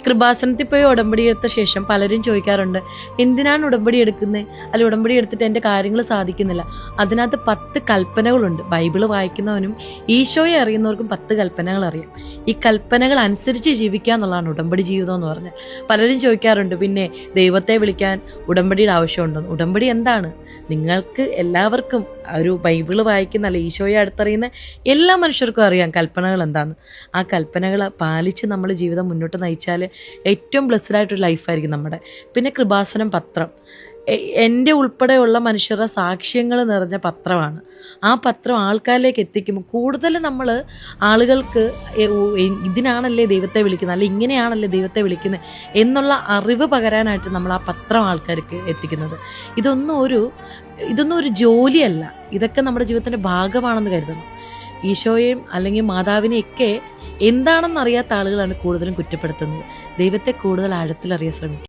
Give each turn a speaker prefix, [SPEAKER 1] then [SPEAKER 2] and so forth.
[SPEAKER 1] കൃപാസനത്തിൽ പോയി ഉടമ്പടി എടുത്ത ശേഷം പലരും ചോദിക്കാറുണ്ട്, എന്തിനാണ് ഉടമ്പടി എടുക്കുന്നത്, അല്ല ഉടമ്പടി എടുത്തിട്ട് എൻ്റെ കാര്യങ്ങൾ സാധിക്കുന്നില്ല. അതിനകത്ത് 10 കൽപ്പനകളുണ്ട്. ബൈബിള് വായിക്കുന്നവനും ഈശോയെ അറിയുന്നവർക്കും 10 കൽപ്പനകൾ അറിയാം. ഈ കൽപ്പനകൾ അനുസരിച്ച് ജീവിക്കുക എന്നുള്ളതാണ് ഉടമ്പടി ജീവിതം എന്ന് പറഞ്ഞാൽ. പലരും ചോദിക്കാറുണ്ട്, പിന്നെ ദൈവത്തെ വിളിക്കാൻ ഉടമ്പടിയുടെ ആവശ്യമുണ്ടോ? ഉടമ്പടി എന്താണ്? നിങ്ങൾക്ക് എല്ലാവർക്കും ഒരു ബൈബിള് വായിക്കുന്ന, അല്ല ഈശോയെ അടുത്തറിയുന്ന എല്ലാ മനുഷ്യർക്കും അറിയാം കൽപ്പനകൾ എന്താണെന്ന്. ആ കൽപ്പനകൾ പാലിച്ച് നമ്മൾ ജീവിതം മുന്നോട്ട് നയിച്ചാൽ ഏറ്റവും ബ്ലെസ്ഡ് ആയിട്ടൊരു ലൈഫായിരിക്കും നമ്മുടെ. പിന്നെ കൃപാസനം പത്രം എൻ്റെ ഉൾപ്പെടെയുള്ള മനുഷ്യരുടെ സാക്ഷ്യങ്ങൾ നിറഞ്ഞ പത്രമാണ്. ആ പത്രം ആൾക്കാരിലേക്ക് എത്തിക്കുമ്പോൾ കൂടുതൽ നമ്മൾ ആളുകൾക്ക് ഇതിനാണല്ലേ ദൈവത്തെ വിളിക്കുന്നത്, അല്ലെ ഇങ്ങനെയാണല്ലേ ദൈവത്തെ വിളിക്കുന്നത് എന്നുള്ള അറിവ് പകരാനായിട്ട് നമ്മൾ ആ പത്രം ആൾക്കാർക്ക് എത്തിക്കുന്നത്. ഇതൊന്നും ഒരു ജോലിയല്ല, ഇതൊക്കെ നമ്മുടെ ജീവിതത്തിൻ്റെ ഭാഗമാണെന്ന് കരുതണം. ഈശോയെയും അല്ലെങ്കിൽ മാതാവിനെയൊക്കെ എന്താണെന്നറിയാത്ത ആളുകളാണ് കൂടുതലും കുറ്റപ്പെടുത്തുന്നത്. ദൈവത്തെ കൂടുതൽ ആഴത്തിലറിയാൻ ശ്രമിക്കുക.